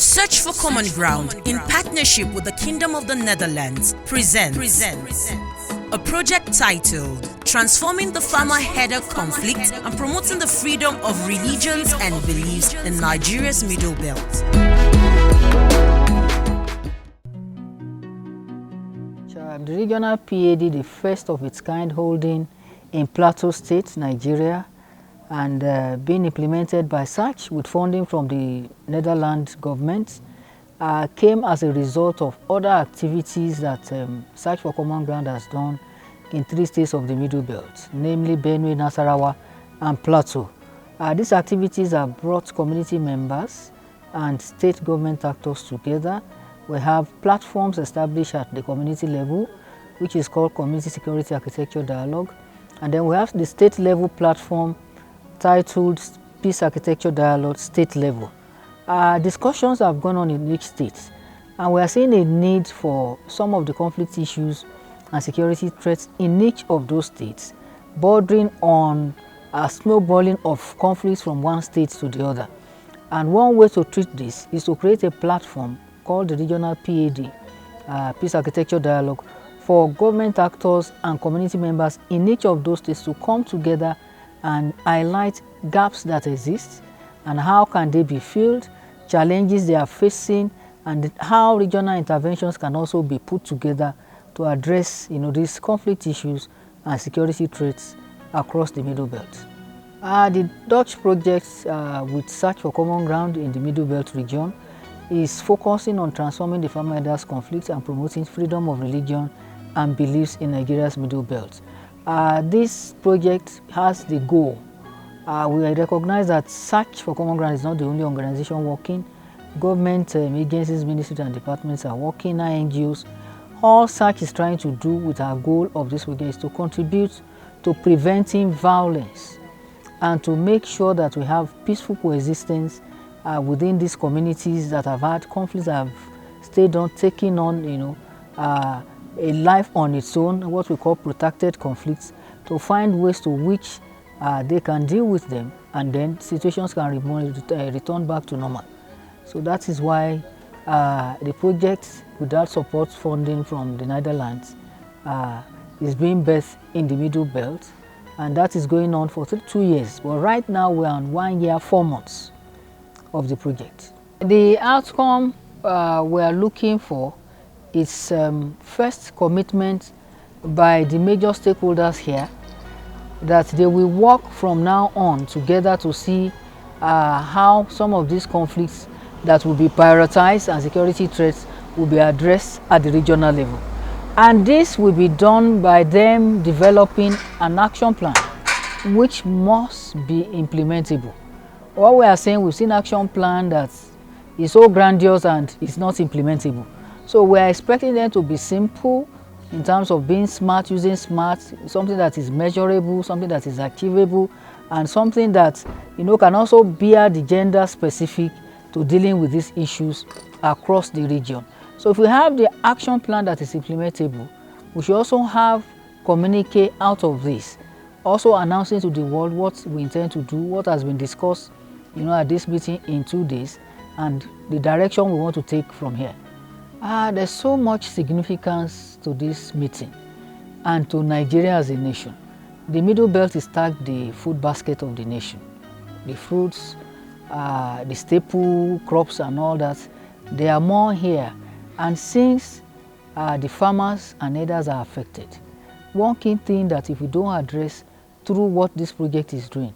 Search for Common Ground in partnership with the Kingdom of the Netherlands presents a project titled Transforming the Farmer-Herder Conflict and Promoting the Freedom of Religions and Beliefs in Nigeria's Middle Belt. The regional PAD, the first of its kind holding in Plateau State, Nigeria, and being implemented by SACH with funding from the Netherlands government, came as a result of other activities that Search for Common Ground has done in 3 states of the Middle Belt, namely Benue, Nasarawa, and Plateau. These activities have brought community members and state government actors together. We have platforms established at the community level, which is called Community Security Architecture Dialogue. And then we have the state level platform titled Peace Architecture Dialogue State Level. Discussions have gone on in each state, and we are seeing a need for some of the conflict issues and security threats in each of those states, bordering on a snowballing of conflicts from one state to the other. And one way to treat this is to create a platform called the Regional PAD, Peace Architecture Dialogue, for government actors and community members in each of those states to come together and highlight gaps that exist and how can they be filled, challenges they are facing, and how regional interventions can also be put together to address these conflict issues and security threats across the Middle Belt. The Dutch project with Search for Common Ground in the Middle Belt region is focusing on transforming the farmer-herders conflict and promoting freedom of religion and beliefs in Nigeria's Middle Belt. This project has the goal. We recognize that Search for Common Ground is not the only organization working. Government agencies, ministries and departments are working, NGOs. All Search is trying to do with our goal of this project is to contribute to preventing violence and to make sure that we have peaceful coexistence within these communities that have had conflicts, that have stayed on, taking on, a life on its own, what we call protracted conflicts, to find ways to which they can deal with them, and then situations can return back to normal. So that is why the project, without support funding from the Netherlands, is being birthed in the Middle Belt, and that is going on for 2 years. But right now we are on 1 year, 4 months of the project. The outcome we are looking for is first commitment by the major stakeholders here that they will work from now on together to see how some of these conflicts that will be prioritized and security threats will be addressed at the regional level. And this will be done by them developing an action plan which must be implementable. What we are saying, we've seen action plan that is so grandiose and is not implementable. So we are expecting them to be simple in terms of being smart, using smart, something that is measurable, something that is achievable, and something that can also bear the gender specific to dealing with these issues across the region. So if we have the action plan that is implementable, we should also have communique out of this, also announcing to the world what we intend to do, what has been discussed at this meeting in 2 days, and the direction we want to take from here. There's so much significance to this meeting and to Nigeria as a nation. The Middle Belt is tagged the food basket of the nation. The fruits, the staple crops and all that, they are more here. And since the farmers and others are affected, one key thing that if we don't address through what this project is doing,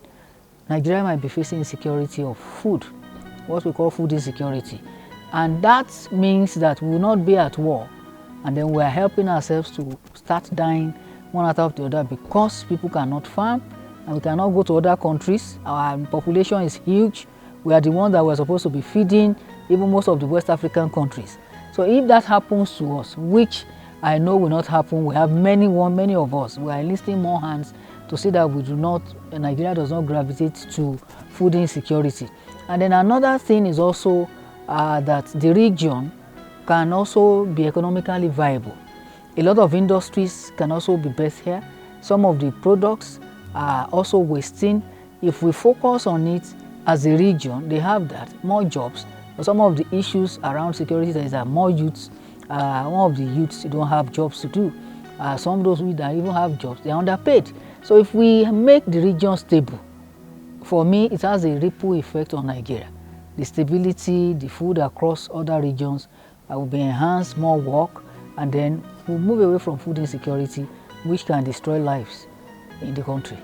Nigeria might be facing insecurity of food, what we call food insecurity. And that means that we will not be at war, and then we are helping ourselves to start dying one after the other because people cannot farm and we cannot go to other countries. Our population is huge. We are the ones that we're supposed to be feeding even most of the West African countries. So if that happens to us, which I know will not happen, we have many of us, we are enlisting more hands to see that Nigeria does not gravitate to food insecurity. And then another thing is also that the region can also be economically viable. A lot of industries can also be based here. Some of the products are also wasting. If we focus on it as a region, they have that, more jobs, But some of the issues around security is that more youths, one of the youths don't have jobs to do. Some of those who don't even have jobs, they are underpaid. So if we make the region stable, for me, it has a ripple effect on Nigeria. The stability, the food across other regions will be enhanced, more work, and then we'll move away from food insecurity, which can destroy lives in the country.